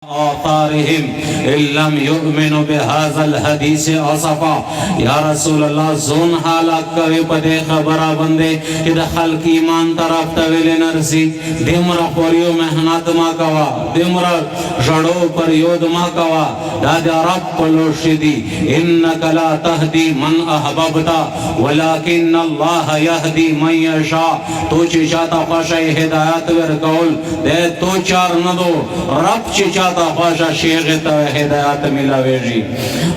آثارهم إن لم يؤمنوا بهذا الحديث أصفا یا رسول اللہ زون حالات کوي پدے خبرہ بندے کہ دا خلق ایمان طرف تویل نرسی دیمرا پوریو محنت ما کوا دیمرا جڑو پریود ما کوا دادا رب پلوشی دی انکا لا تهدی من احببتا ولیکن اللہ یهدی من یشا تو چی چاہتا خوشای ہدایت ورکول دے تو چار ندو رب چی چاہتا خوشا شیغ تا ہدایت ملاویجی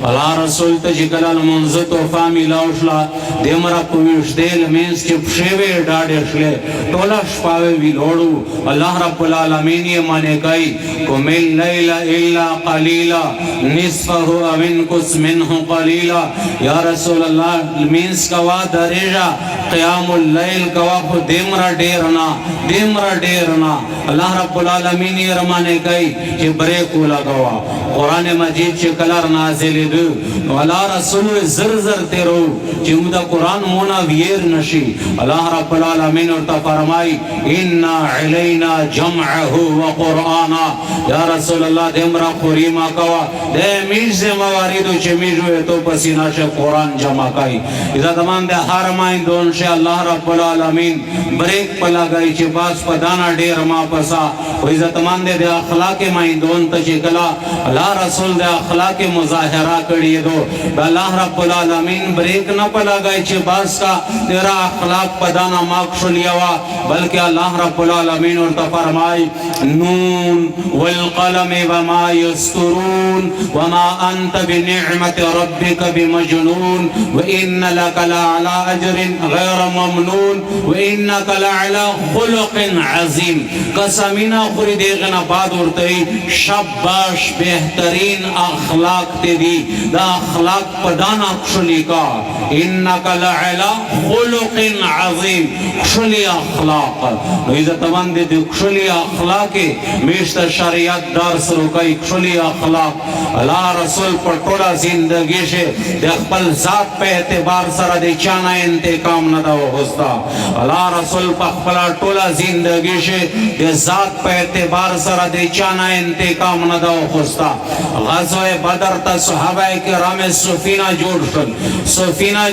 اللہ رسول تجکل المنزت و فامی لاوشلا دیمرا پویش دیل مینس چی پشیوے ڈاڑیشلے ٹولش پاوے وی لوڑو اللہ رب العالمین یہ مانے کئی کمل لیل الا قلیلا نصفہو امن کس منہ قلیلا یا رسول اللہ مینس کوا دریجا قیام اللیل کوا خو دیمرا ڈیرنا اللہ رب العالمین یہ رمانے کئی چی بریکو لگوا قرآن مجید چی کلر نازل دو اللہ رسول زر تیرو چی مدہ قرآن مونا ویر نشی اللہ رب العالمین ارتا فرمائی اِنَّا علینا جمعہو و قرآنا یا رسول اللہ دیمرا قریمہ کوا دے میش سے مواردو چی میشوے تو پسینہ شے قرآن جمع کئی اذا تمام دے حرمائن دون شے اللہ رب العالمین بریک پلا گئی چی باس پدانا دیر ما پسا و اذا تمام دے اخلاق مائن دون تچی کلا اللہ رسول دے اخلاق مظاہرہ کڑی دو اللہ رب العالمین بریک نہ پلا گئی چی باس کا تیرا اخلاق پدانا ماکشو لیوا بلکہ اللہ رب العالمین ارتا فرمائی نون والقلم وما یسترون وما انت بنعمت ربک بمجنون وإن لك لعلى أجر غیر ممنون وإنك لعلى خلق عظیم قسمینا خوری دیغنا بعد ارتائی شباش بہترین اخلاق تے دی دا اخلاق پدانا کشلی کا انکا لعلا خلق عظیم کشلی اخلاق نویزت من دے دی کشلی اخلاق میشتر شریعت دار سروکای کشلی اخلاق اللہ رسول پر ٹولا زندگی شے دے اخبر ذات پہ اعتبار سر دے چانا انتقام ندا و حستا اللہ رسول پر اخبر ٹولا زندگی شے دے ذات پہ اعتبار سر دے چانا انتقام ندا و خستا غزوہ بدر تا صحابہ کرام سفینہ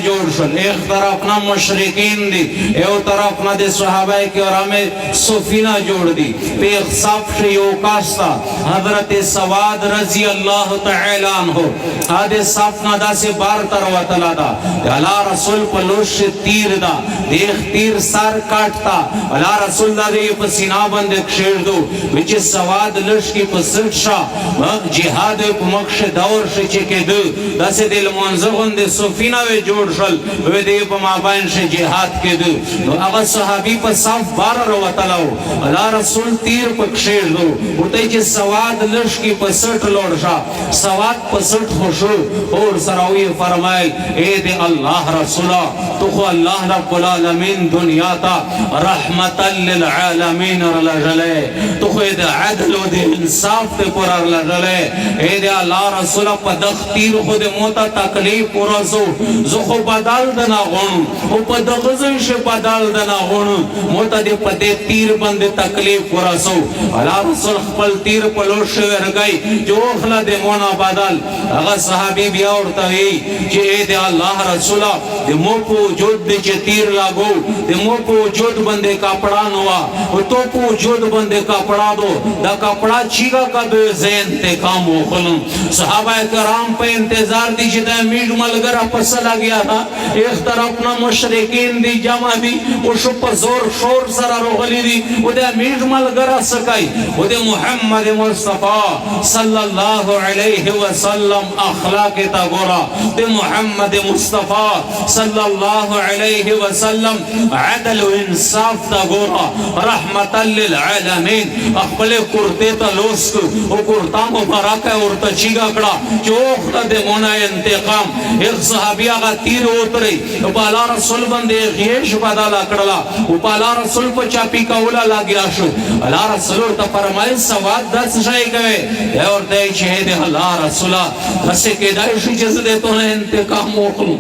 جوڑ شل ایک طرف نا مشرکین دی ایو طرف نا دے صحابہ کرام سفینہ جوڑ دی پیغ صاف شیو کاستا حضرت سواد رضی اللہ تعالی عنہ آدھے صاف نا دا سے بار تروتلا دا اللہ رسول پلوش تیر دا دیکھ تیر سار کاٹتا اللہ رسول دا دے پسینہ بندک شیر دو وچے سواد لش کی پسلٹ شا مگ جہاد پمکش دور شے چکے دو دا سے دل منزغن دے سفینہ وے جوڑ شل وے دے پمابین شے جہاد کے دو نو اگر صحابی پر صاف بار روتلاو اللہ رسول تیر پکشیر دو اٹھے چے سواد لش کی پسلٹ لوڑ شا سواد پسلٹ خوشو اور سراوی فرمائل اے دے اللہ رسولہ تو خو اللہ رب العالمین دنیا تا رحمتا للعالمین رلا جلے تو خو اے دے عدل و دے انصاف تے پورا رلا جلے اے دے اللہ رسولہ پا دختیر خود موتا تکلیف پورا سو زو خو بدال دنا غنو او پا دغزش بدال دنا غنو موتا دے پا دے تیر بند تکلیف پورا سو اللہ رسول خپل تیر پلوش ورگئی جو اخلا دے مونا بدال اگر صحابی بیا ارتوی چے اے دے اللہ رسولہ دے مو پو جود دے چے تیر لاغو دے مو پو جود بندے کپڑا نوا و تو پو جود بندے کپڑا دو دا کپڑا چیگا کا دو زین تے کام ہو خلن صحابہ کرام پہ انتظار دی جدہ میڈ ملگرہ پسلا گیا تھا ایک طرف نا مشرکین دی جمع دی وہ شپ زور شور سرا روغلی دی وہ دے میڈ ملگرہ سکائی وہ دے محمد مصطفیٰ صلی اللہ علیہ وسلم اخلاق تا گورا دے محمد مصطفیٰ صلی اللہ علیہ وسلم عدل و انصاف تا گورا رحمتا للعالمین اقبل کرتے تا لوسک و کرتا مبارکہ اور تا چیگا کڑا چوختا دے مونا انتقام ایک صحابی آگا تیر اترے پالا رسول بندے غیش بدالا کڑلا پالا رسول پا چاپی کا اولا لاگیا شو اللہ رسول تا فرمائے سواد دس شائی گئے اور دے چھے دے اللہ رسولہ دسے کے دائشی جز دے تو نے انتقام موقنو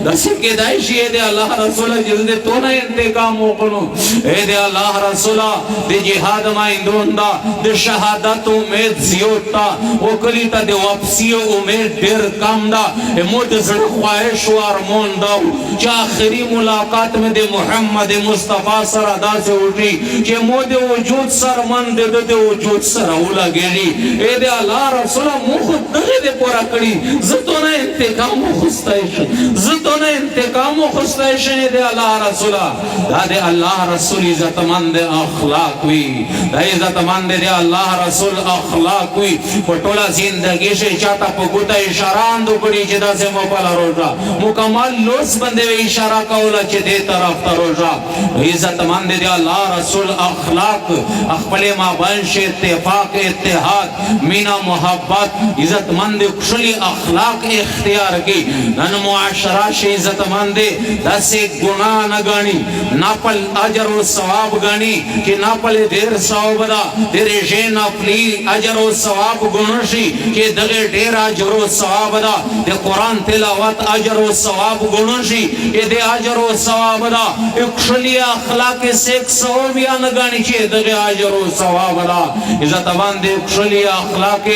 دسے کے دائشی دے اللہ رسولہ جز دے تو نے انتقام موقنو اے دے اللہ رسولہ دے جہاد مائندون دا دے شہادت امید زیاد تا و کلی تا دی واپسی امید دیر کم دا مود زر خواهش و ارمان دا چه آخری ملاقات میں دی محمد مصطفیٰ سر ادا سے اٹھی چه مود وجود سر من دے وجود سر اولا گیری اے دے اللہ رسولہ مخد دغی دے پورا کری زتو نا انتقام و خستائشن زتو نا انتقام و خستائشن دے اللہ رسولہ دا دے اللہ رسول عزت مند اخلاق وی دا عزت مند دے اللہ رسول اخلاق وی پٹولا زندگی سے چاہتا پگوتا اشاران دو کڑی چدا سے موپالا روزا مکمل لوس بندے وی اشارہ کولا چے دے طرف تا روزا عزت مند دے اللہ رسول اخلاق اخپلے ما بنش اتفاق اتحاد مینا محبت عزت مند کشلی اخلاق اختیار کی نن معاشرہ شے عزت مند دس گناہ نگانی ناپل اجر و ثواب گانی کہ ناپل دیر ثواب دا دیر جے ناپلی اجر و ثواب گنشی کہ دغیر دیر اجر و ثواب دا دے قرآن تلاوت اجر و ثواب گنشی کہ دے اجر و ثواب دا اکشلی اخلاق سیک ثواب یا نگانی چے دغیر اجر و ثواب دا عزت بند اکشلی اخلاق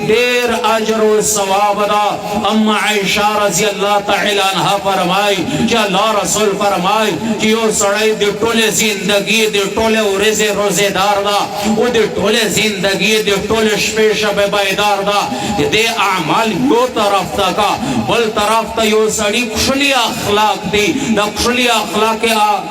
دیر اجر و ثواب دا اما عائشہ رضی اللہ تعالی عنہ فرمائی کہ اللہ رسول فرمائی کہ یو سڑائی دے ٹولے زندگی دے ٹولے ورزے روزے دار دا او دے ٹولے زندگی دے ٹولے شپیش بے بائیدار دا دے اعمال یو طرف تا کا بل طرف تا یو سڑی کشلی اخلاق دی دا کشلی اخلاق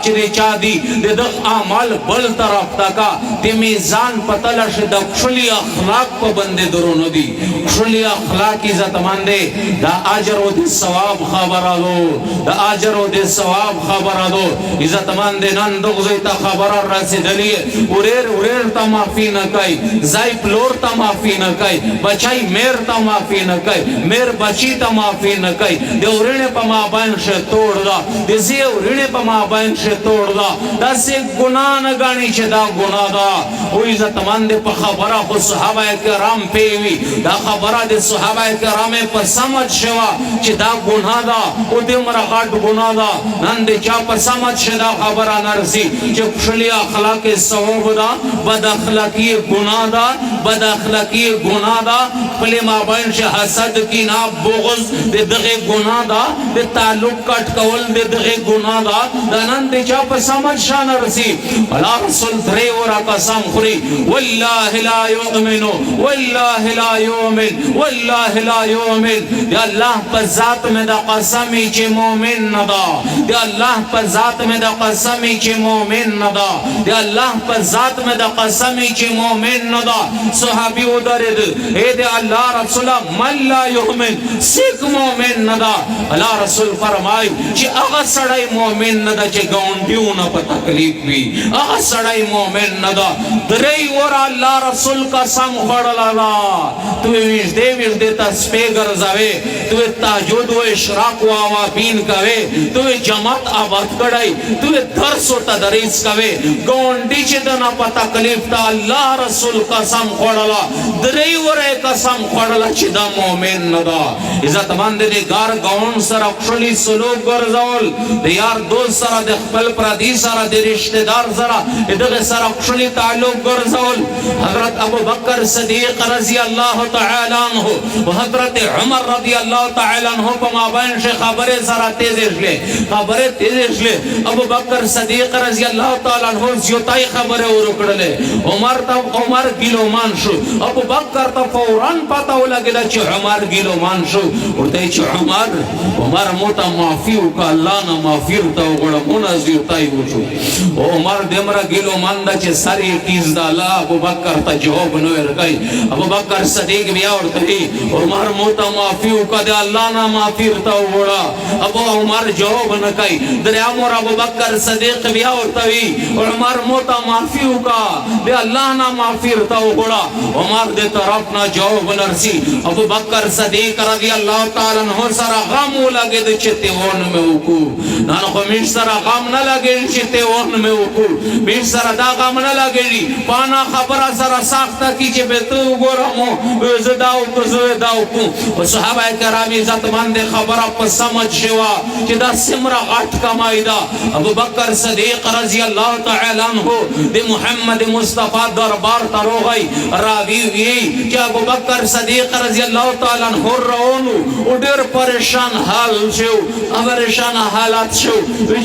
چدے چا دی دے دا اعمال بل طرف تا کا دے میزان پتلش دا کشلی اخلاق پا بندے درونو دی کشلی اخلاق عزت مندے دا آجر و دے ثواب خبر دو دا آجر و دے ثواب خبر دو عزت مندے نن دغزی تا خبر رسی دلیے وریر تا معافی نکای زائی پلور تا معافی نکای بچائی میر تا معافی نکای میر بچی تا معافی نکای دے ورین پا مابین شے توڑ دا دے زی ورین پا مابین شے توڑ دا دا سے گناہ نگانی چے دا گناہ دا او عزت مندے پا خبرہ خو صحابہ کرام پیوی دا خبرہ دے صحابہ کرام پا سمجھ شوا چے دا گناہ دا او دے مرغاٹ گناہ دا نن دے چا پا سمجھ شے دا خبرہ نرسی چے کشلی اخلاق ثواب دا بد اخلاقی گناہ دا بد اخلاقی گناہ دا پلے مابین شے حسد کی نا بغض دے دغی گناہ دا دے تعلق کٹ کول دے دغی گناہ دا دنن دے چا پا سمجھ شا نرسی اللہ رسول دھرے ورہ قسم خوری واللہ لا یؤمنو واللہ لا یؤمن واللہ لا یؤمن دے اللہ پر ذات میں دا قسمی چے مومن ندا دے اللہ پر ذات میں دا قسمی چے مومن ندا دے اللہ پر ذات میں دا قسمی چے مومن ندا صحابی ادرد اے دے اللہ رسولہ من لا یؤمن سکھ مومن ندا اللہ رسول فرمائی چے اغا سڑائی مومن ندا چے گونڈیوں نا پا تکلیف بھی اغا سڑائی مومن ندا درائی ورہ اللہ رسول کا سم خڑلا دا توی ویش دے تسپیگر زوے توی تاجود و اشراق و آوابین کوے توی جماعت آباد کڑائی توی درس و تدریس کوے گونڈی چے دنا پا تکلیف تا اللہ رسول قسم خوڑلا درائی ورہ قسم خوڑلا چے دا مومن ندا عزت مند دے گار گون سر اکشلی سلوک گرزول دے یار دوست سر دے خپل پردی سر دے رشتہ دار سر دے سر اکشلی تعلق گرزول حضرت ابو بکر صدیق رضی اللہ تعالی عنہ و حضرت عمر رضی اللہ تعالی عنہ پا مابین سے خبر سر تیزش لے ابو بکر صدیق رضی اللہ تعالی عنہ زیوتائی خبر ورکڑ لے عمر گیلو مان شو ابو بکر تا فوراں پتا ہو لگے دا چھ عمر گیلو مان شو ورتے چھ عمر موتا معافیو کا اللہ نا معافیر تا وگڑا مونا زیوتائی ہو شو عمر دیمرا گیلو مان دا چھ ساری تیز دا اللہ ابو بکر تا جواب نوے رکھائی ابو بکر صدیق بیا ورتے عمر موتا معافیو کا دے اللہ نا معافیر تا وگڑا ابو عمر جواب نکائی در عمر ابو بکر صدیق بیا ورتے عمر موتا معافیو کا دے اللہ نا معافیر تا وگڑا عمر دے طرف نا جواب نرسی ابو بکر صدیق رضی اللہ تعالی عنہ سره غم لگے د چتهون میں وکو نن خو مش سره غم نه لگے چتهون میں وکو مش سره دا غم نه لگے پانا خبر سره ساخته کی چې به تو ګورم زداو کو زداو کو صحابه کرام عزت مند خبره په سمجھ شوا چې دا سمره غټ کمای دا ابو بکر صدیق رضی اللہ تعالی عنہ د محمد مصطفی دربار ته راغی راوی وی کہ ابو بکر صدیق رضی اللہ تعالی عنہ روانو او ډیر پریشان حال شو پریشان حالات شو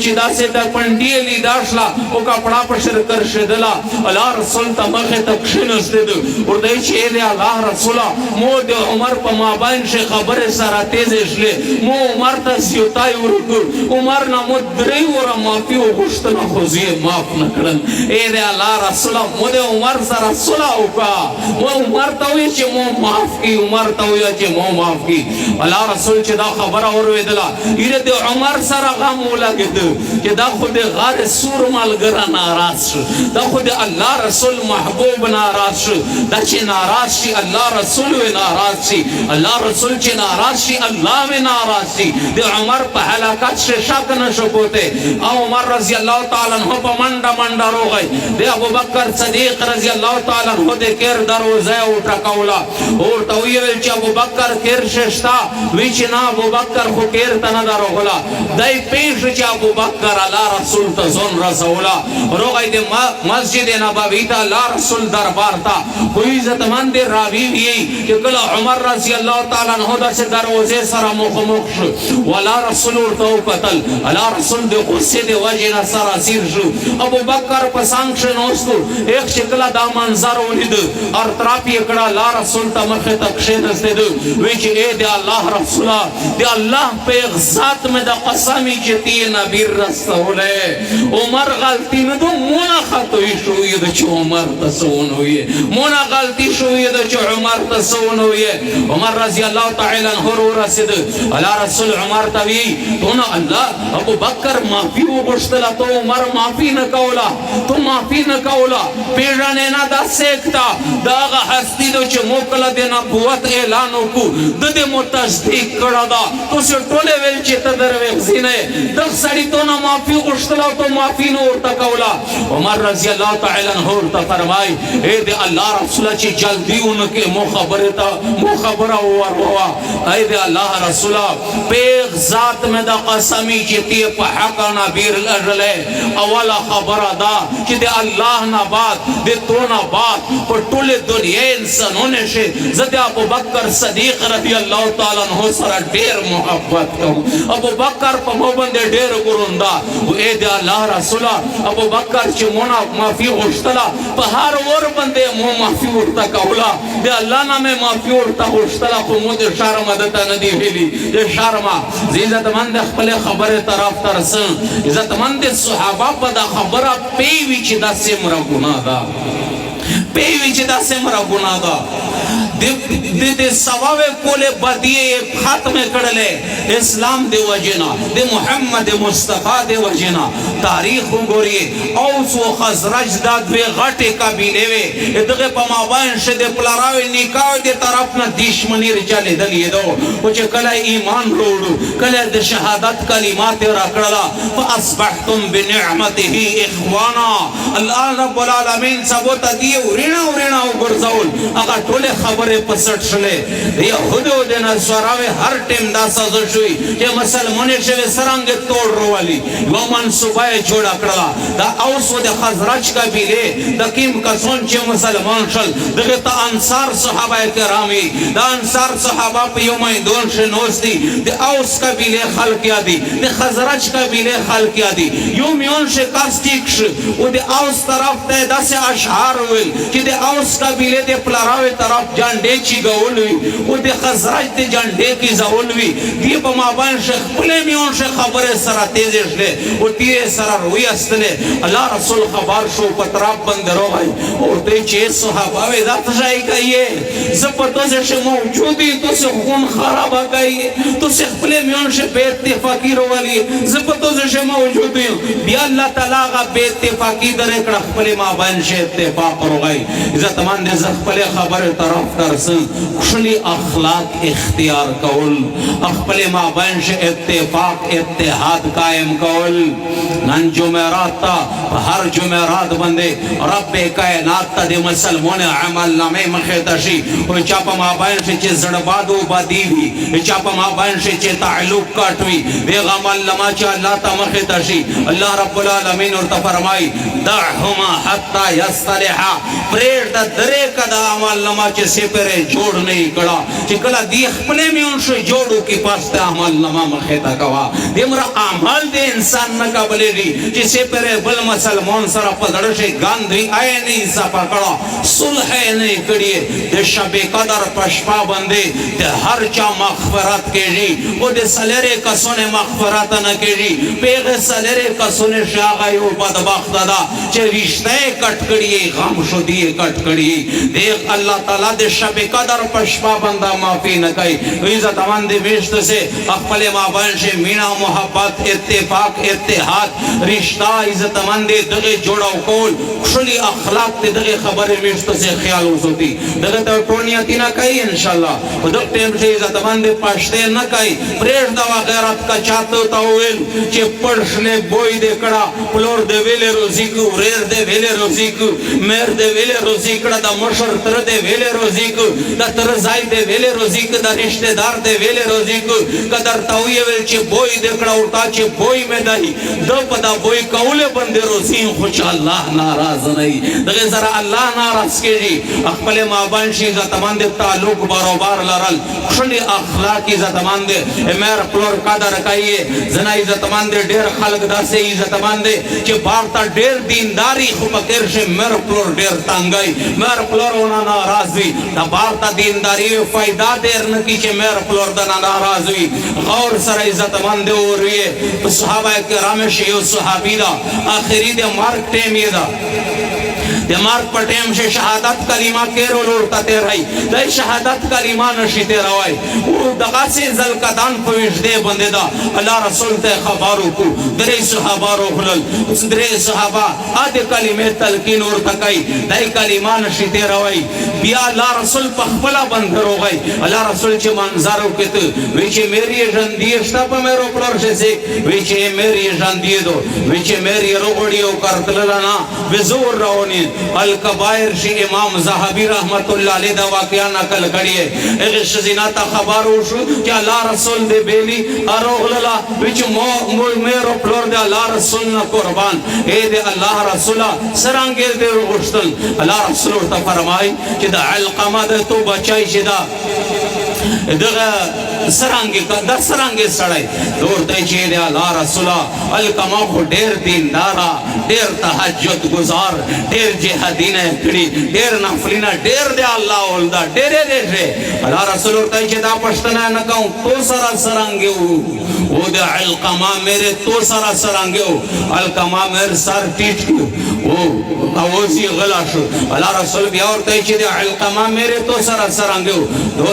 چې داسې د پندې لیداشلا او کپڑا پر شر کر شدلا الله رسول ته مخه تکشنستد او دای چې دی الله رسول مو د عمر په مابین شه خبره سره تیز شله مو عمر ته سیوتای ورکو عمر نه مو درې ور معافي او غشتنه خو زی معاف نکړل اے دی الله رسول مو د عمر سره صلح وکا مو عمر ته وی چې مو معاف کی عمر ته وی چې مو معاف کی الله رسول چې دا خبره اوریدله یره د عمر سره غم ولګید چې دا خو د غار سور مالګر ناراض شو دا خو د الله رسول محبوب ناراض شو دا چې ناراض شي الله رسول و ناراض شي الله رسول چې ناراض شي الله و ناراض شي د عمر په هلاکت شک نشو کوته او عمر رضی الله تعالی عنہ په منډه منډه روغی د ابو بکر صدیق رضی الله تعالی عنہ د کیر دروازه او ټکولا اور تو ویل چې ابو بکر کیر ششتا وچ نه ابو بکر خو کیر تنه دروغلا دای پیش چې ابو بکر الله رسول ته زون رسولا روغی د مسجد نبوی ته الله رسول دربار ته خو عزت مند راوی وی چې کله عمر رضی الله تعالی عنہ د دروازه سره مخ شو ولا رسول ورته قتل الله رسول د غصه د وجه سره سیر شو ابو بکر په سانکشن اوستو ایک شکل دا منظر ولید اور تراپی کڑا لا رسول تا مخه تکشید استد وچ اے دی اللہ رسول دی اللہ پہ ذات میں دا قسمی چتی نبی رسول عمر غلطی نہ دو مونا خطوی شوی دا چ عمر تسون ہوئی مونا غلطی شوی دا چ عمر تسون ہوئی عمر رضی اللہ تعالی عنہ رسید اللہ رسول عمر توی تو نہ اللہ ابو بکر معافی وغشتلا تو عمر معافی نہ کولا تو معافی نہ کولا پیرانه نه دا سیکتا داغه هستی دو چې موکله د نبوت اعلان وکړو د دې متصدیق کړه دا تو سه ټوله ویل چې ته دروغ نه د سړی ته نه معافي غوښتله او ته معافي نه ورته کوله عمر رضی الله تعالی عنہ ورته فرمای اے د الله رسول چې جلدی اونکه مو خبره وروا اے د الله رسول پیغ ذات میں دا قسمی چې تی په حق نبیر لرله اوله خبره دا چې د الله نه بعد د تونه بعد پر ټول دنیا انسانونه شي زه د ابو بکر صدیق رضی الله تعالی عنہ سره ډیر محبت کوم ابو بکر په مو باندې ډیر ګوروندا او اے د الله رسول ابو بکر چې مونږه معافي غوښتله په هر ور باندې مو معافي ورته کولا د الله نامه معافي ورته غوښتله خو مو د شرم عادت نه دی ویلي د شرم عزت مند خپل خبره طرف ترسن عزت مند صحابه په دا خبره پیوي چې دا سمره ګناه ده پیوی چې دا سمره ګناه ده د ثواب کوله بدیه ختم کړل اسلام دی وجنا د محمد مصطفی دی وجنا تاریخ وګورئ اوس او خزرج دا دوی غټه قبیله وي دغه په مابین شه د پلاراوی نکاح دی طرف نه دشمنی رچاله دلی دو او چې کله ایمان وروړو کله د شهادت کلمات راکړه فاصبحتم بنعمته اخوانا الله رب العالمین ثبوت دی ورینه وګرځول هغه ټول خبره پسټ شله یهودو د نصاراوی هر ټیم دا سازش شوی چې مسلمانې شوی سرنګ توړ روالي و منصوبه جوړ کړلا دا اوس د خزرج قبیله د کیم کسون چې مسلمان شل دغه ته انصار صحابه کرامي دا انصار صحابه په یو میدان شنوستی د اوس قبیله خلق یادي د خزرج قبیله خلق یادي یو میون شکاستیک او د اوس طرف ته داسې اشعار ویل چې د اوس قبیله د پلاراوی طرف جنډې چی ګولوي او د خزرج د جنډې کی زولوي دی په مابین شیخ خپل میون شیخ خبره سره تیز شله او تیر سره روی استله الله رسول خبر شو پتراب بند روای او ته چې صحابه ذات ځای کوي زپتو سے موجودی تو سے خون خراب گئی تو سے خپل میون شیخ به اتفاقی روالي زپتو سے موجودی بیا الله تعالی غ به اتفاقی درې کړه خپل مابین شیخ اتفاق روای عزت مند ز خپل خبره طرف ترسن خلی اخلاق اختیار کول اخپل مابین سے اتفاق اتحاد قائم کول نن جمعرات تا ہر جمعرات بندے رب کائنات تا دے مسلمون عمل نامے مخیتشی و چاپا مابین سے چے زڑبادو بادی بھی چاپا مابین سے چے تعلق کٹوی ویغ عمل نما چے اللہ تا مخیتشی اللہ رب العالمین اور تفرمائی دعہما حتی یستلحا پریڑ دا درے کدا عمل نما چے سپرے جوڑ نہیں کڑا چکلا دی اخپلے میں ان سے جوڑو کی پاس تے عمل نما مخیتا کوا دی مرا عمل دے انسان نکا بلے دی جسے پرے بل مسلمان سرا پدڑشے گاندھی آئے نہیں سپا کڑا صلح نہیں کڑیے دے شب قدر پشپا بندے دے ہر چا مغفرت کے جی وہ دے سلیرے کسونے مغفرت نہ کے جی پیغ سلیرے کسونے شاغیو بدبخت دا چے رشتے کٹ کڑیے غم شدیے کٹ کڑیے دیکھ اللہ تعالیٰ دے شب قدر پشپا بندہ معافی نہ کئی عزت مند بیشت سے اقبل مابین سے مینا محبت اتفاق اتحاد رشتہ عزت مند دغی جوڑا کول خلی اخلاق تے دغی خبر بیشت سے خیال ہو سوتی دغی تو ٹونیتی نہ کئی انشاءاللہ دغی ٹیم سے عزت مند پاشتے نہ کئی پریش دوا غیرت کا چاہتو تاویل چے پڑشنے بوئی دے کڑا پلور دے ویلے روزی کو ریر دے ویلے روزی کو میر دے ویلے روزی کڑا دا مشر تر دے ویلے روزی کو دا ترزائی دے ویلے روزی کو دا رشتہ دار دے ویلے روزی کو قدر تاویے ویل چے بوئی دے کڑا اٹھا چے بوئی میں دائی دو پدا بوئی کولے بندے روزی خوش اللہ ناراض نہیں دغی ذرا اللہ ناراض کے جی اقبل مابان شی زتمان دے تعلق باروبار لرل خلی اخلاقی زتمان دے میر پلور قدر کئیے زنائی زتمان دے دیر خلق دا سے زتمان دے چے بارتا دیر دینداری خوبکر شے میر پلور دیر تانگئی میر پلور ہونا ناراض ہوئی دا بارتا دینداری فائدہ دیر نکی چے میر پلور دا ناراض ہوئی غور سر زتمان دے ہو رہی ہے صحابہ کرام شیو صحابی دا آخری دے مارک ٹیم یہ دا دے مارک پر ٹیم سے شہادت کلمہ کیرو لوڑتا تے رہی دے شہادت کلمہ نشی تے روائی وہ دغا سے ذلقدان پویش دے بندے دا اللہ رسول تے خبارو کو درے صحابہ رو خلل درے صحابہ آدھے کلمہ تلقین اور تکائی دے کلمہ نشی تے روائی بیا اللہ رسول پخبلا بندر ہو گئی اللہ رسول چے منظرو کتے ویچے میری جندیشتا پا میرو پلرش سے ویچے میری جندی دو ویچے میری روڑیو کرتلنا وزور رونی الکبائر شی امام زہبی رحمت اللہ علیہ دا واقعہ نکل کریے اغش زیناتا خبارو شو کہ اللہ رسول دے بیلی اروغ للا ویچے میرو پلور دے اللہ رسول نا قربان اے دے اللہ رسولہ سرانگیر دے روشتن اللہ رسول تا فرمائی کہ دا علقامہ دے تو بچائی چی دا سرانگی سڑائی دور تے چی دے اللہ رسولہ علقامہ کو دیر دیندارا دیر تحجد گزار دیر جہدین اکڑی دیر نفلین دیر دے اللہ اولدہ دیرے دے دے اللہ رسول تے چی دا پشتنا نکاؤں تو سرا سرانگی وہ دے علقامہ میرے تو سرا سرانگی علقامہ میرے سر ٹیٹ کو وہ آوازی غلا شو اللہ رسول بیا اور تے چی دے علقامہ میرے تو سرا سرانگی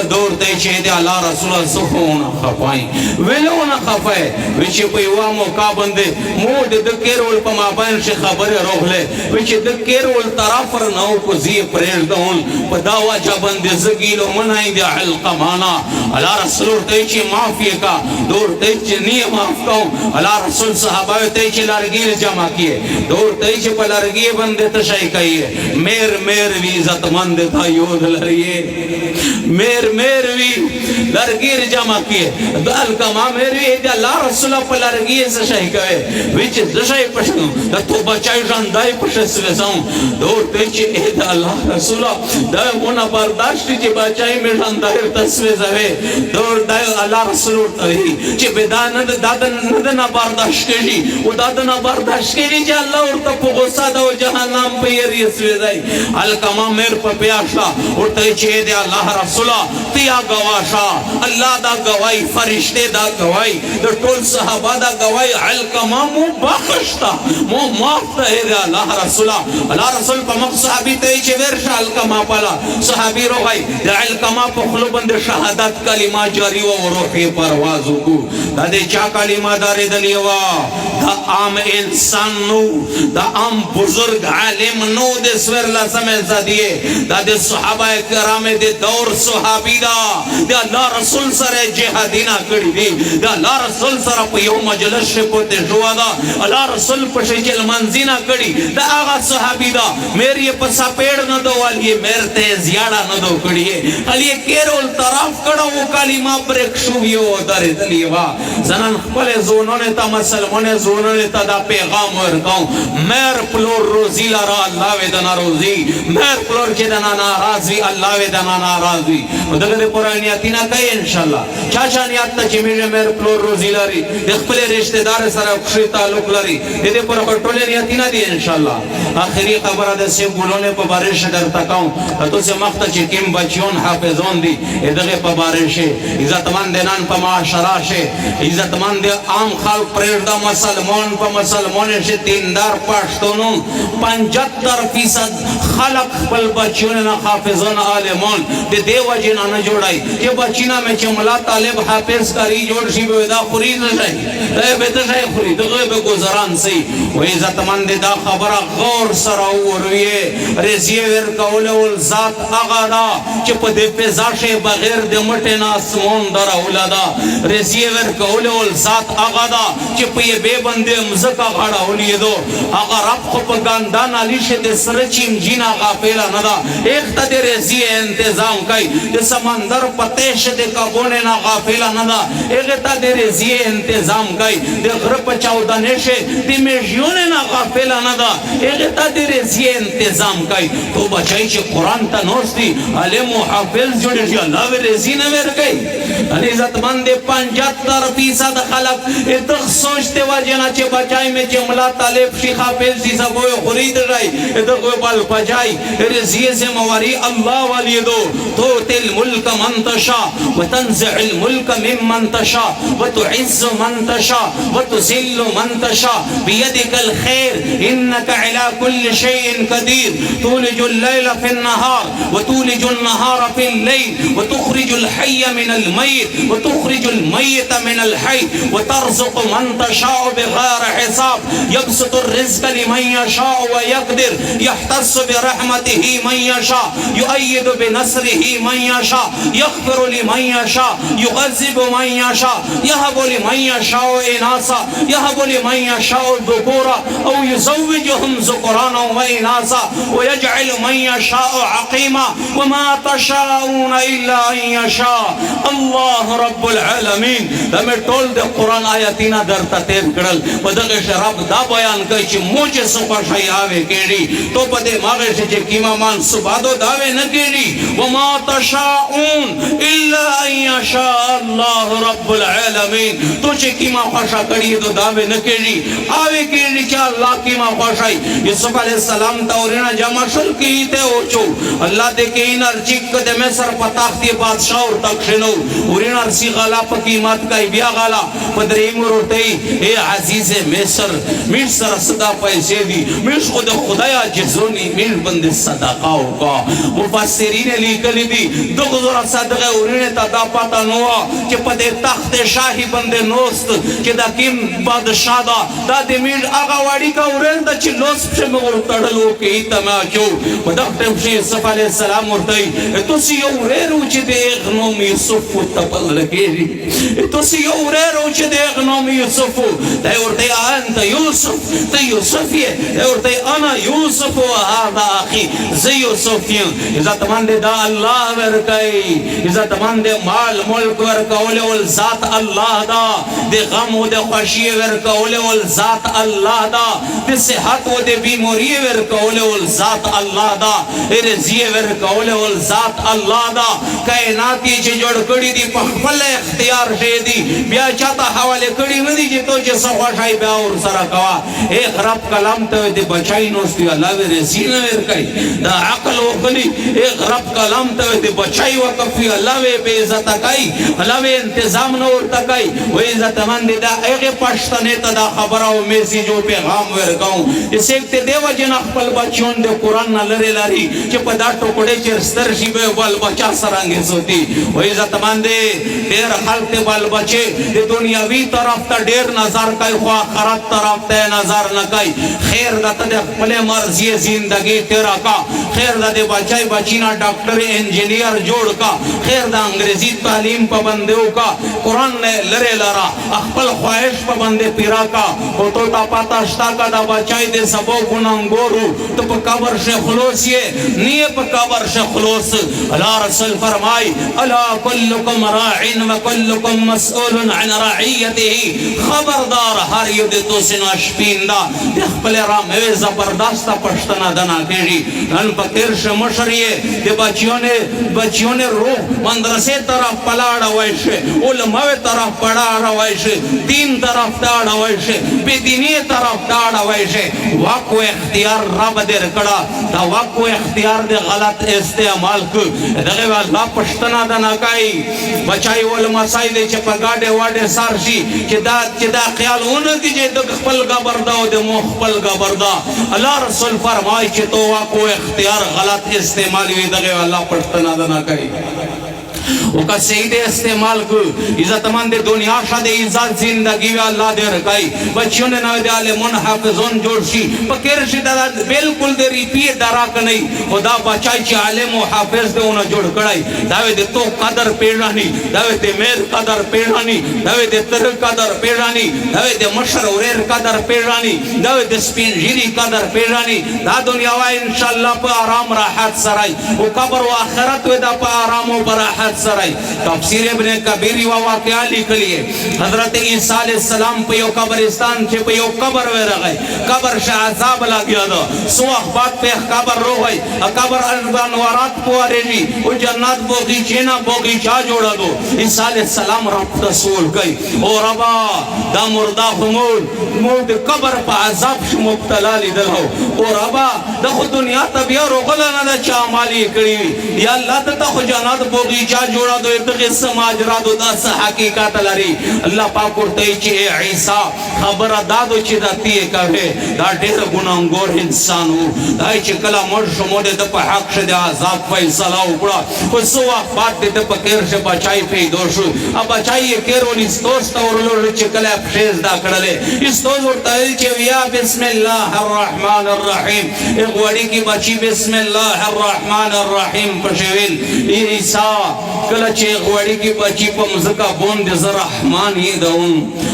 دور تے چی دے اللہ رسول سخونا خفائیں ویلونا خفائیں ویچی پیوا موقع بندے مود دکیر اول پا مابین شی خبر روح لے ویچی دکیر اول طرافر ناو کو زی پریش دون پا داوا جا بندے زگیلو منائیں دے علقمانا اللہ رسول تے چی معافی کا دور تے چی نی معاف کاؤں اللہ رسول صحابہ تے چی لارگیر جمع کیے دور تے چی پا لارگیر بندے تشائی کئیے میر وی عزت مند تھا یود لریے میر وی لرگیر جمع کیے دال کما میری دے اللہ رسول پا لرگیر سے شاہی کہے ویچ دشائی پشنوں دا تو بچائی جاندائی پشس ویساؤں دور تیچی اید اللہ رسول دا مونا برداشتی چی بچائی میں جاندائی تسویز ہوئے دور دا اللہ رسول تاہی چی بیداند دادنا برداشت کے جی وہ دادنا برداشت کے جی اللہ اور تپو غصہ دا و جہنم پہ یہ ریسویز آئی الکما میر پا پیاشا اور تیچی اید اللہ رسول تیا گواشا اللہ دا گوائی فرشتے دا گوائی دا ٹول صحابہ دا گوائی علقمہ مو بخشتا مو مافتا ہے دا اللہ رسولہ اللہ رسول پا مق صحابی تیچے ورشا علقمہ پالا صحابی رو گئی دا علقمہ پا خلو بند شہادت کلمہ جاری و روحی پروازو کو دا دے چا کلمہ داری دلیوا دا عام انسان نو دا عام بزرگ عالم نو دے سور لسمے زدیے دا دے صحابہ کرام دے دور غور صحابی دا د الله رسول سره جهادینا کړی دی د الله رسول سره په یو مجلس کې پته شو دا الله رسول په شکل منځینا کړی دا هغه صحابی دا مېر یې په سپېړ نه دوال یې مېر ته زیاړه نه دو کړی علي کېرول طرف کړه کلمه برک شو یو درې دلی وا زنان خپل زونونه ته مسلمانه زونونه ته دا پیغام ورکاو مېر پلور روزی لرا الله و دنا روزی مېر پلور چې دنا ناراضي الله و دنا ناراضي دغه قرآنیاتینا کوي ان شاء الله چا نیت ته چې مېر پلور روزی لري د خپل رشتہ دار سره خوشي تعلق لري دې پر ټولې نیتینا دي ان شاء الله اخري خبره د سیم ګولونه په بارش در تکاو تاسو مخته چې کیم بچون حافظون دي دغه په بارش عزتمند نن په معاشره شه عزتمند عام خلک پرېږده مسلمان په مسلمان شه دیندار پښتونو 75% خلق خپل بچون نه حافظون عالمان د دیو جن نه جوړای چې بچینا مې چې ملا طالب حافظ کاری جوړ شي به دا خوري نه شي دا به ته شي خوري دغه به گزاران سي و عزتمند دا خبره غور سره وروي رضی ور کول ول ذات هغه دا چې په دې په ځاشه بغیر د مټه نه اسمون در اولادا رضی ور کول ول ذات هغه دا چې په به بندې مزکا غاړه ولې دو هغه رب خو په ګاندان علي شه د سره چیم جینا غافل نه دا ایک ته رضی انتظام کوي د سمندر پته شه د کابونه نه غافل نه دا ایک ته رضی انتظام کوي د غر په 14 نشه د میژونه نه غافل نه دا ایک ته رضی انتظام کوي تو بچای چې قران ته نوستي علم او حافظ جوړ الله و رضی نه ور کوي علي عزتمند 75% خلق ته سوچته وجنا چې بچای مې چې ملا طالب شي حافظ دي سبو خرید راي ته کو بل پجای رضی سے مواری الله والی دو تو تل ملک من تشا وتنزع الملك ممن تشا وتعز من تشا وتذل من تشا بيدك الخير انك على كل شيء قدير تولج الليل في النهار وتولج النهار في الليل وتخرج الحي من الميت وتخرج الميت من الحي وترزق من تشاء بغير حساب يبسط الرزق لمن يشاء ويقدر يحتس برحمته من يشاء يؤيد بنصره من يشاء يغفر لمن يشاء يعذب من يشاء يهب لمن يشاء إناثا يهب لمن يشاء ذكورا أو يزوجهم ذكرانا وإناثا ويجعل من يشاء عقيما وما تشاءون إلا أن يشاء الله رب العالمين دمه ټول د قرآن آیاتینا درته تیر کړل په دغه شراب دا بیان کوي چې موږ څه شي آوي کېږي تو په دې ماغه چې کیما مان سبادو داوي نه کېږي وما تشاءون الا ان يشاء الله رب العالمين تو چې کیما خوشا کړی دو داوي نه کېږي آوي کېږي چې الله کیما خوشای یوسف علی السلام تورنا جمع شل کیته اوچو الله دې کې انرجیک د مصر پتاختی بادشاہ اور تخشنو ورین ارسی غلا په قیمت کا بیا غلا پدری مرته اے عزیز مصر صدا پیسې دي مش خود خدای عجزونی مش بند صدقه او کا مفسرین لیکل دي دغه زره صدقه ورینه تا دا پتا نو چې په دې تخت شاهي بند نوست چې دا کیم بادشاہ دا د میر هغه وړي کا ورین د چې لوس په مور تړلو کې تماچو په دغه ټیم شي یوسف علی السلام ورته تاسو یو ورو چې د غنوم یوسف تپل لګیږي تاسو یو ورو چې د غنوم یوسف دا ورته انت یوسف ته یوسف یې ورته انا یوسف وهذا اخي زي یوسف یې عزتمند دا الله ورکای عزتمند مال ملک ورکول ول ذات الله دا د غم او د خوشي ورکول ول ذات الله دا د صحت او د بیماری ورکول ول ذات الله دا رزق ورکول ول ذات الله دا کائنات چې جوړ کړی دی په خپل اختیار شه دی بیا چاته حواله کړی نه دی چې تو چې سواشای بیا اور سره کوا اے خراب کلام ته د بچای نوستي الله و رزق ورکای دا عقل او خلی اے خراب کلام ته د بچای وکفي الله و به عزت کای الله و نوې انتظام نه ورته کوي وایي عزت مند دا هغې پښتنې ته دا خبره او میسیج او پیغام ورکوم چې څوک ته دې وجې نه خپل بچیون د قرآن نه لرې لري چې په دا ټوکړې چې ستر شي به بال بچا سرانګې سوتي وایي عزت مندې ډېر خلک ته بال بچې د دنیاوي طرف ته ډېر نظر کوي خو آخرت طرف ته نظر نه کوي خیر ده ته د خپلې مرضي زندګي تېره کا خیر ده د بچی بچی نه ډاکټر انجینیر جوړ کا خیر ده انګریزي تعلیم پابندي وکړه قرآن نه لرې لره خپل خواهش پابندي پیرا کا او تو تا پاتا شتا کا دا بچای دې سبو ګناهګورو ته په قبر شه خلاص یې نه په قبر شه خلاص الله رسول فرمای الا كلكم راع وكلكم مسؤول عن رعيته خبردار هر یو دې تو سينو شپیندا خپل رام وي زبردست پښتنه دنا کېږي نن فقیر شه مشریه دې بچیونه روح مدرسې طرف پلاړ وایشه علماء طرف پلاړ وایشه دین طرف تاړ وایشه بے دینی طرف تاړ وایشه واکو اختیار رب دې کړه دا واکو اختیار دې غلط استعمال کو دغه الله پښتنه دنا کوي بچای علماء سای دې چې په گاډه واډه سارشي چې دا خیالونه دي چې د خپل غبردا او د مخ خپل غبردا الله رسول فرمای چې تو واکو اختیار غلط استعمال وي دغه الله پښتنه دنا کوي وکا سید استعمال کو عزتمند دنیا شد عزت زندگی و اللہ دے رکائی بچیوں نے نوے دے عالمون حافظون جوڑ شی پکر شی دا بالکل دے ریپیٹ دراک نہیں خدا بچائی چی عالم و حافظ دے انہا جوڑ کڑائی داوے دے تو قدر پیڑانی داوے دے میر قدر پیڑانی داوے دے تر قدر پیڑانی داوے دے مشر وریر قدر پیڑانی داوے دے سپین جیری قدر پیڑانی دا دنیا و انشاءاللہ پا آرام راحت سرائی و قبر و آخرت و دا پا آرام و براحت سرائی تفسیر ابن کبیری و واقعہ لکھ لیے حضرت عیسیٰ علیہ السلام پہ یو قبرستان چھے پہ یو قبر وے رہے قبر شاہ عذاب لگیا دا سو اخبات پہ قبر رو گئی قبر انوارات پوارے جی وہ جنات بوگی چینا بوگی چاہ جوڑا دو عیسیٰ علیہ السلام رب تسول گئی او ربا دا مردہ خمول مود قبر پہ عذاب شو مبتلا لی دل ہو او ربا دا خود دنیا تبیا رو غلنا دا چاہ مالی کری یا اللہ تا خود جنات بوگی چاہ جوڑا دو ارتقی سماج را دو دا سا حقیقت لاری اللہ پاک کرتے چی اے عیسیٰ خبر دادو چی دا تیئے کہے دا دیر گناہگور انسان ہو دا چی کلا مرش مودے دا پا حق شدے عذاب فیصلہ اپڑا خسو اخبات دے دا پا کیر شے بچائی پیدوشو اب بچائی یہ کیرو نستوستا ورلو چی کلا پشیز دا کڑلے استوز ورطا چی ویا بسم اللہ الرحمن الرحیم ایک وڑی کی بچی بسم اللہ الرحمن الرحیم پشویل عیسیٰ کلا چه غوڑی کی بچی پا مزکا بوند زر رحمان یہ دون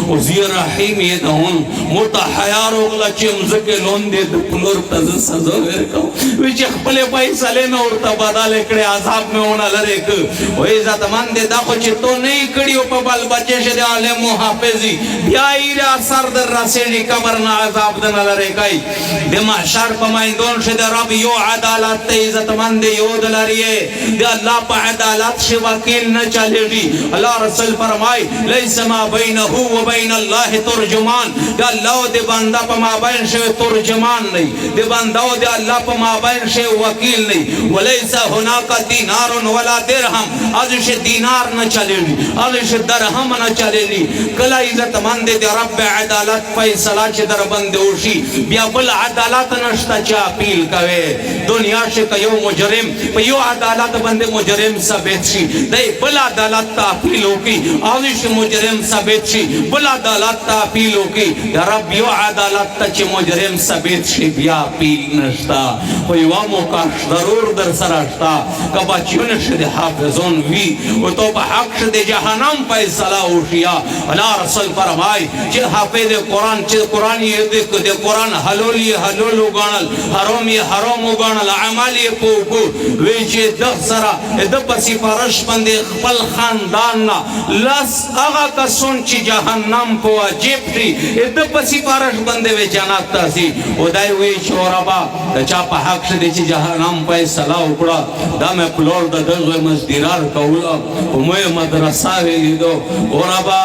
و زیر رحیم یہ دون موتا حیار اغلا چه مزکے لون دے دپلور تز سزو ورکو ویچے خپلے پائی سلے میں ارتا بدا لکڑے عذاب میں ہونا لرک وی ذات من دے دا خوچے تو نہیں کڑیو پا بال بچے شدے عالم و حافظی بیا ایرے اثر در رسیڑی کبرنا عذاب دن لرکائی دے محشر پا مائندون شدے رب یو عدالت تے ذات من دے یو دلاریے دے اللہ پا عدالت شو وکیل نہ چلے گی اللہ رسول فرمائے لیس ما بینہو و بین اللہ ترجمان کہ اللہ دے بندہ پا ما بین شو ترجمان نہیں دے بندہ دے اللہ پا ما بین شو وکیل نہیں ولیس ہناکا دینار ولا درہم ازش دینار نہ چلے گی ازش درہم نہ چلے گی کلا عزت مند دے رب عدالت فیصلہ چھ در بند اوشی بیا بل عدالت نشتا چا اپیل کوئے دنیا شک یو مجرم یو عدالت بند مجرم ثابت شي دای بل عدالت ته اپیل وکي اوش مجرم ثابت شي بل عدالت ته اپیل وکي یا رب یو عدالت ته چې مجرم ثابت شي بیا اپیل نشتا خو یو موقع ضرور در سره شتا کبا چون شد حافظون وی او تو په حق شد جهنم فیصله وشیا الله رسول فرمای چې حافظ قرآن چې قرآن یې د قرآن حلول وګڼل حرام یې حرام وګڼل عمل یې پوکو وی چې د سره د پسی فرش بندے خپل خاندان نا لس آغا کسون چی جہنم کو عجیب تھی اد پسی فرش بندے وی جنات تا سی او دائی وی چورابا دا چاپا حق شدی چی جہنم پای صلاح اکڑا دا میں پلور دا دغوی مزدیرار کولا موی مدرسہ وی لیدو او رابا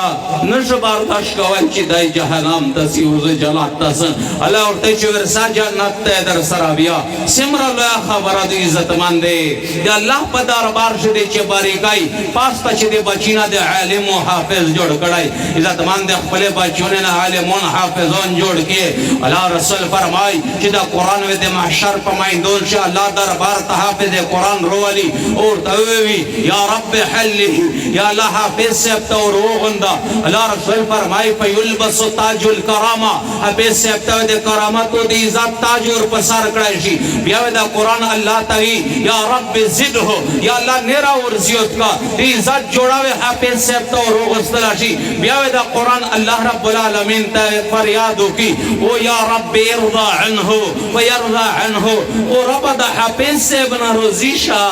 نش بارداش کوئی چی دائی جہنم تا سی اوزی جنات تا سن اللہ ارتے چی ورسا جنات تا در سرابیا سمر اللہ خبرات عزت مندے دا اللہ پا دربار شدی چی باری کوي پاسته چې د بچینا د عالم او حافظ جوړ کړای عزت مند خپل بچونه نه عالمون حافظون جوړ کې الله رسول فرمای چې دا قران و د محشر په میدان شه الله دربار ته حافظ قران روالي او توي یا رب حله یا الله حافظ صاحب ته روغندا الله رسول فرمای فیلبس تاج الکرامه حافظ صاحب ته د کرامت او د عزت تاج ور پسار کړای شي بیا دا قران الله تعالی یا رب زده یا الله نرا ور زیات کا د عزت جوړاوي حافظ صاحب ته روغستل شي بیا دا قران الله رب العالمین ته فریاد وکي او یا رب ارضى عنه ويرضى عنه او رب دا حافظ صاحب نه روزي شا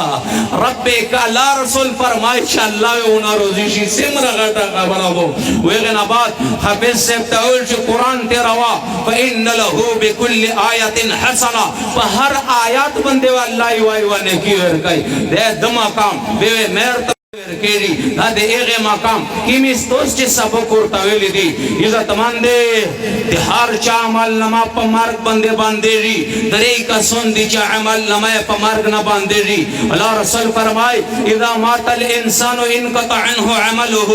رب کا الله رسول فرمای چې الله ونه روزي شي سمره غټه خبره وو ویغه بعد حافظ صاحب ته ول چې قران ته روا فان له بكل آیه حسنه په هر آیات باندې الله وای ونه کیور کوي د مقام به مر کېږي دا د هغه مقام کیمې ستوس چې سبق ورته ویل دي عزت مند د هر چا عمل نما په مرګ باندې درې کسون دي چې عمل نما په مرګ نه باندې الله رسول فرمای اذا مات الانسان انقطع عنه عمله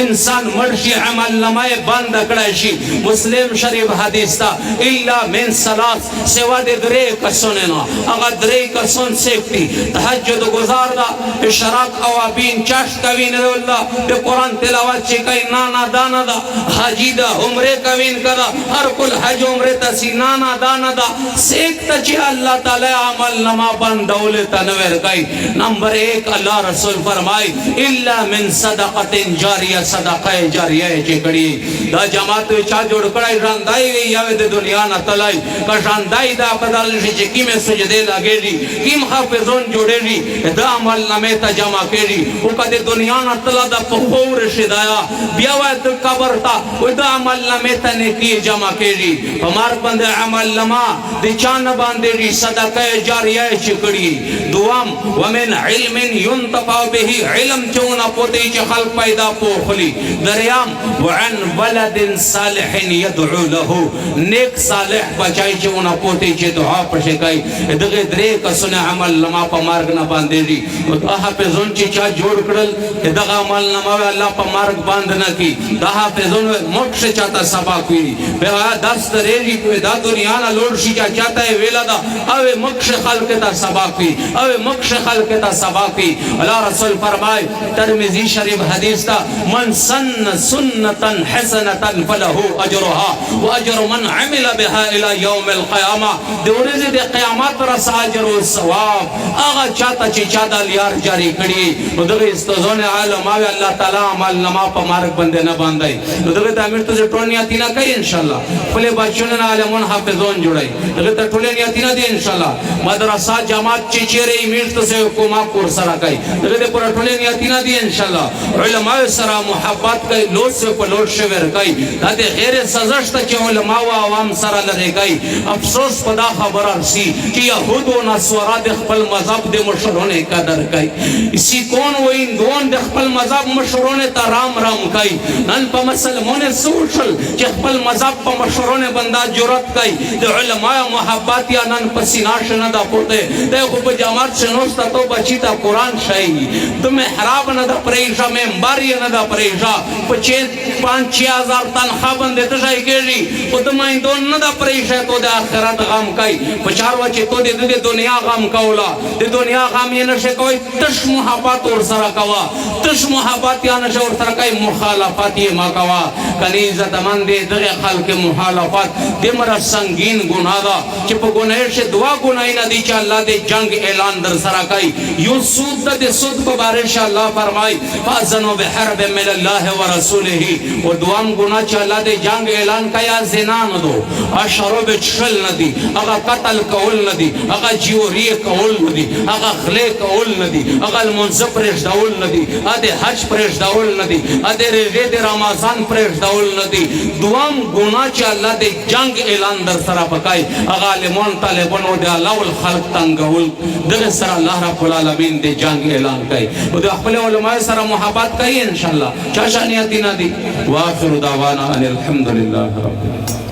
انسان مرشي عمل نما بند کړی شي مسلم شریف حدیث تا الا من ثلاث سوا د درې کسون نه هغه درې کسون سیفتی تهجد گزار دا اشراق اوابین چاش کوین الله د قران تلاوت چې کوي نه دانا دا حاجی دا عمره کوین کړه هر کل حج عمره تسینا نه دانا دا سیک ته چې الله تعالی عمل نما بندول تنویر کوي نمبر 1 الله رسول فرمای الا من صدقه جاریه صدقه جاریه چې کړي دا جماعت چا جوړ کړای ژوندای وي یا د دنیا نه تلای که ژوندای دا بدل شي چې کیمه سجده لاګېږي کیم حافظون جوړېږي دا عمل نامه ته جمع کړي او کده دنیا نه تلا د پخور شدایا بیا وایته قبر تا و دا عمل نامه ته نیکی جمع کړي په مار باندې عمل نامه د چان باندې صدقه جاریه چې کړي دوام ومن علم ينتفع به علم چونه پوتې چې خلق پیدا پوخلی دریام وعن ولد صالح يدعو له نیک صالح بچای چونه پوتې چې دعا پښه کوي دغه درې کسونه عمل نامه په مارګ نه باندې او حافظون چې چا جوړ کړل دغه عمل نامه الله په مارګ باندې نه کی دا حافظون موږ چاته سبا کوي بیا درس درېږي دا دنیا نه لوړ شي چاته ویلا دا او موږ خلق ته سبا کوي او موږ خلق ته سبا کوي الله رسول فرمای ترمذی شریف حدیث تا من سن سنه حسنه فله اجرها واجر من عمل بها الى يوم القيامه د ورځې د قیامت رس اجر او ثواب هغه چاته چې چا د لیار جاری کړي دغه استوزونه عالم او الله تعالی عمل نما په مارک باندې نه باندې دغه د امیر ته ټولنیا تینا کوي ان شاء الله خپل بچونه عالمون حافظون جوړي دغه ته ټولنیا تینا دي ان شاء الله مدرسه جماعت چې چیرې امیر ته حکومت کور سره کوي دغه پر ټولنیا تینا دي ان شاء الله علماء سره محبت کوي لوس په لوټ شویر کوي دا د غیر سزشت چې علماء او عوام سره لري کوي افسوس په دا خبره سي چې يهود او نصارا د خپل مذهب د مشرونه قدر کوي اسی کون و این دوان د خپل مذهب مشرونه ته رام کوي نن په مسلمانه سوشل چې خپل مذهب په مشرونه بندا جرأت کوي د علماء محبت یا نن پسینا شنه دا پورته د خو په جماعت شنوستا تو بچی تا قران شای د محراب نه د پریشا منبر نه د پریشا په 5-6000 تنخواه باندې ته ځای کېږي او د مایندون نه د پریشا تو د آخرت غم کوي په چار وچه تو د دنیا غم کولا د دنیا غم یې نشه کوي تش محبت ور سره کوا تش محبت یا نشه ور سره کوي مخالفت یې ما کوا کني عزت مند دغه خلق مخالفت دمر سنگین ګناه ده چې په ګناه شه دعا ګناه نه دي چې الله دې جنگ اعلان در سره کوي یو سود د سود په باره ان شاء الله فرمای فاذنوا بحرب من الله ورسوله او دوام ګناه چې الله دې جنگ اعلان کیا زنا نه دو اشرب چل نه دي هغه قتل کول نه دي هغه جیوري کول نه دي هغه خله کول نه دي هغه منځ پرېښ ډول نه دي اده حج پرېښ ډول نه دي اده د رمضان پرېښ ډول نه دي دوام ګناه چې الله دې جنگ اعلان در سره پکای هغه عالمون طالبون او د الله الخلق تنگول دغه سره الله رب العالمین دې جنگ اعلان کوي او د خپل علماء سره محبت کوي ان شاء الله چا شانیاتی نه دي واخر دعوانا ان الحمد لله رب العالمین.